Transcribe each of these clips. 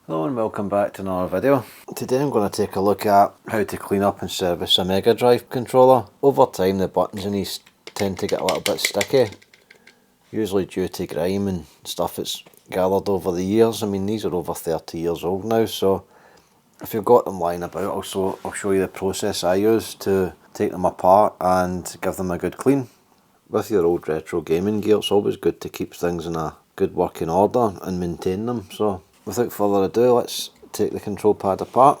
Hello and welcome back to another video. Today I'm going to take a look at how to clean up and service a Mega Drive controller. Over time the buttons in these tend to get a little bit sticky, usually due to grime and stuff that's gathered over the years. I mean, these are over 30 years old now, so if you've got them lying about, I'll show you the process I use to take them apart and give them a good clean. With your old retro gaming gear, it's always good to keep things in a good working order and maintain them. So without further ado, let's take the control pad apart.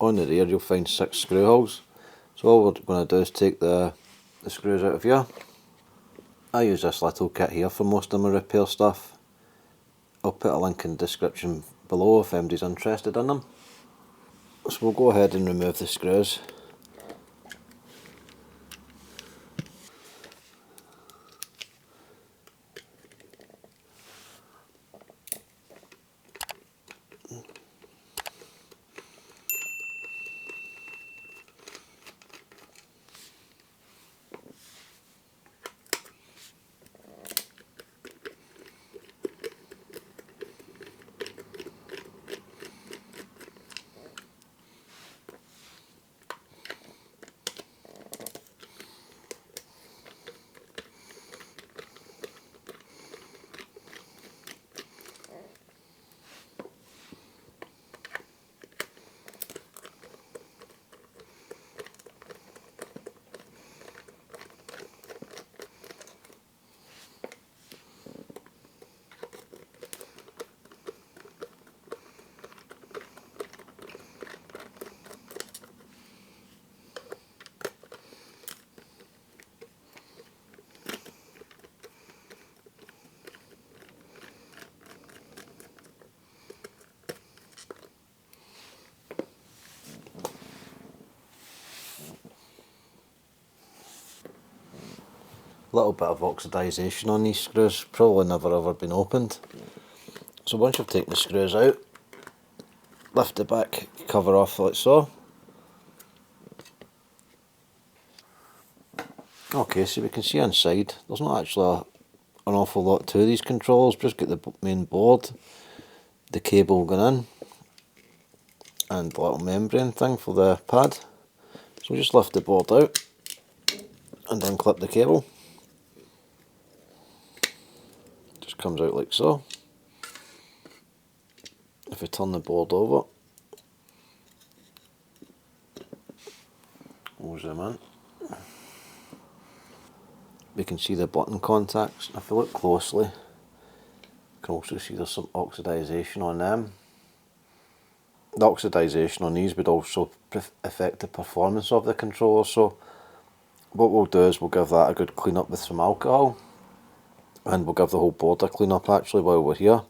On the rear you'll find 6 screw holes. So all we're going to do is take the screws out of here. I use this little kit here for most of my repair stuff. I'll put a link in the description below if anybody's interested in them. So we'll go ahead and remove the screws. Little bit of oxidisation on these screws, probably never ever been opened. So once you've taken the screws out, lift the back cover off like so. Okay, so we can see inside there's not actually an awful lot to these controllers. Just get the main board, the cable going in, and the little membrane thing for the pad. So just lift the board out and then clip the cable. Just comes out like so. If we turn the board over, we'll zoom in, we can see the button contacts. If we look closely, you can also see there's some oxidisation on them. The oxidisation on these would also affect the performance of the controller, so what we'll do is we'll give that a good clean up with some alcohol, and we'll give the whole board a clean up actually while we're here.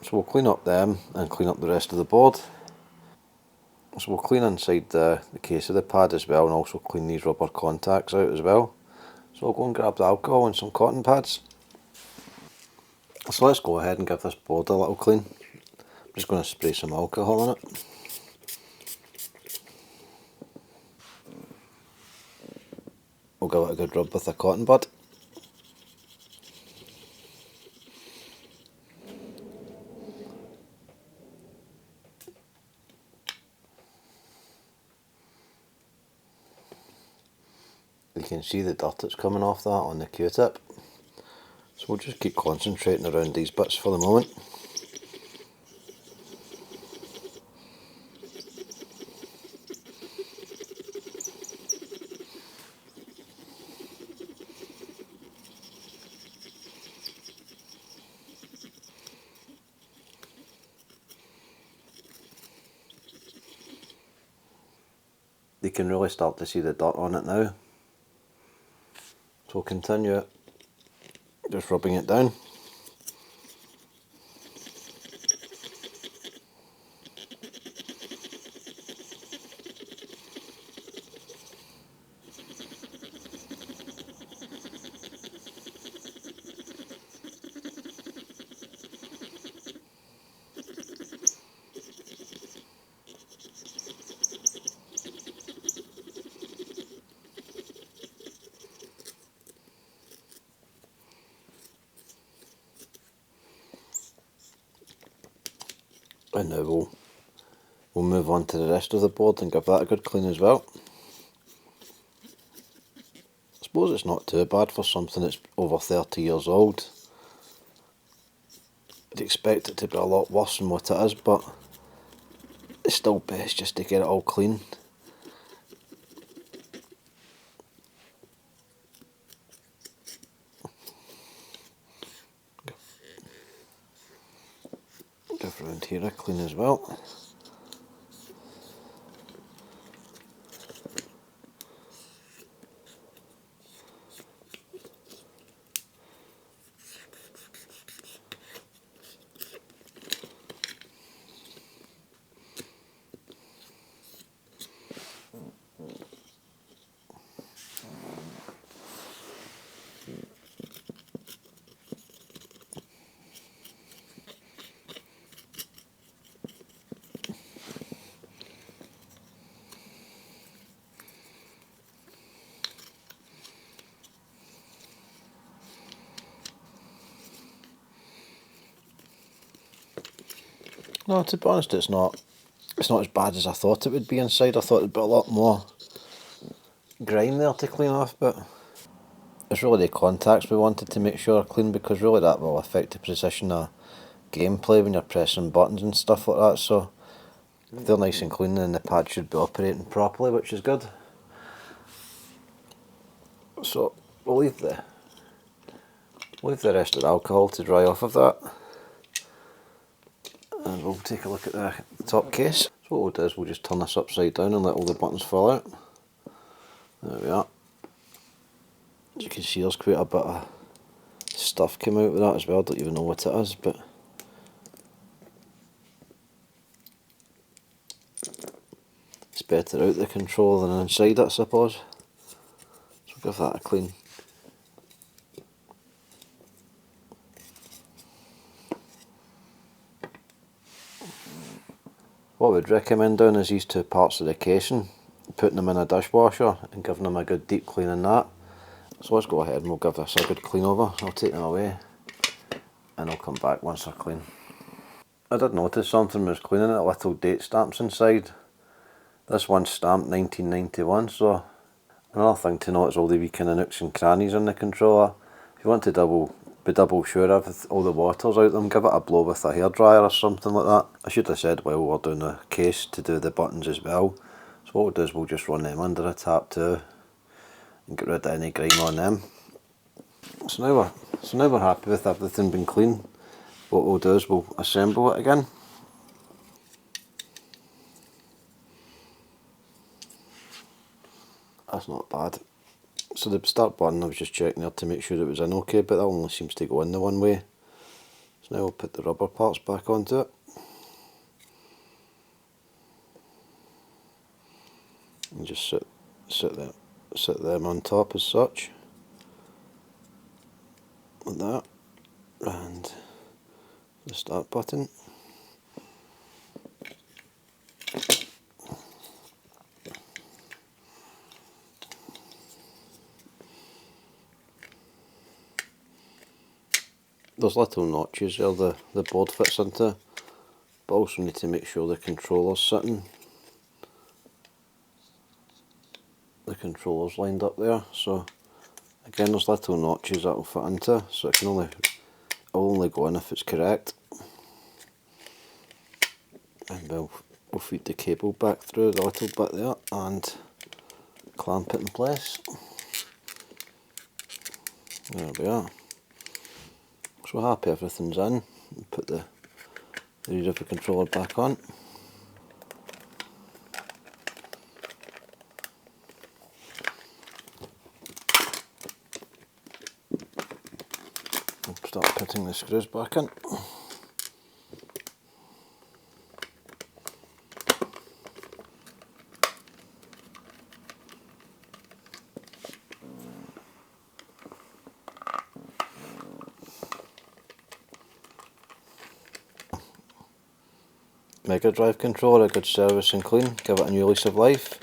So we'll clean up them and clean up the rest of the board. So we'll clean inside the case of the pad as well, and also clean these rubber contacts out as well. So I'll go and grab the alcohol and some cotton pads. So let's go ahead and give this board a little clean. I'm just going to spray some alcohol in it. We'll give it a good rub with a cotton bud. You can see the dirt that's coming off that on the Q-tip. So we'll just keep concentrating around these bits for the moment. You can really start to see the dirt on it now. So we'll continue just rubbing it down. And now we'll move on to the rest of the board and give that a good clean as well. I suppose it's not too bad for something that's over 30 years old. I'd expect it to be a lot worse than what it is, but it's still best just to get it all clean. Give around here a clean as well. No, to be honest, it's not as bad as I thought it would be inside. I thought it'd be a lot more grime there to clean off, but it's really the contacts we wanted to make sure are clean, because really that will affect the precision of gameplay when you're pressing buttons and stuff like that. So if they're nice and clean, then the pad should be operating properly, which is good. So we'll leave the rest of the alcohol to dry off of that. And we'll take a look at the top case. So what we'll do is we'll just turn this upside down and let all the buttons fall out. There we are. As you can see, there's quite a bit of stuff came out with that as well. I don't even know what it is, but it's better out the controller than inside it, I suppose. So give that a clean. What we'd recommend doing is these two parts of the casing, putting them in a dishwasher and giving them a good deep clean in that. So let's go ahead and we'll give this a good clean over. I'll take them away and I'll come back once they're clean. I did notice something was cleaning it, little date stamps inside. This one's stamped 1991, so another thing to note is all the wee kind of nooks and crannies in the controller. If you want to be double sure of all the water's out them, give it a blow with a hairdryer or something like that. I should have said while we're doing the case to do the buttons as well. So what we'll do is we'll just run them under a tap too and get rid of any grime on them. So now we're happy with everything being clean. What we'll do is we'll assemble it again. That's not bad. So the start button, I was just checking there to make sure it was in okay, but that only seems to go in the one way. So now we'll put the rubber parts back onto it. And just sit them on top as such. Like that. And the start button. There's little notches there the board fits into, but also need to make sure the controller's sitting. The controller's lined up there, so again there's little notches that will fit into, so it can only go in if it's correct. And we'll feed the cable back through the little bit there and clamp it in place. There we are. So we're happy everything's in. We'll put the rear of the controller back on. We'll start putting the screws back in. Mega Drive controller, a good service and clean, give it a new lease of life.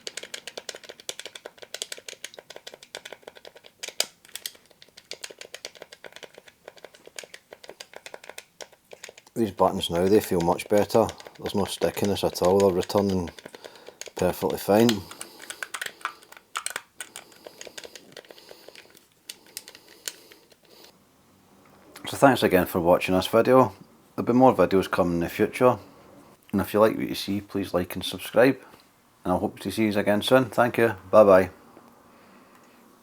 These buttons now, they feel much better. there's no stickiness at all, they're returning perfectly fine. So thanks again for watching this video. There'll be more videos coming in the future, and if you like what you see, please like and subscribe, and I hope to see you again soon. Thank you, bye bye.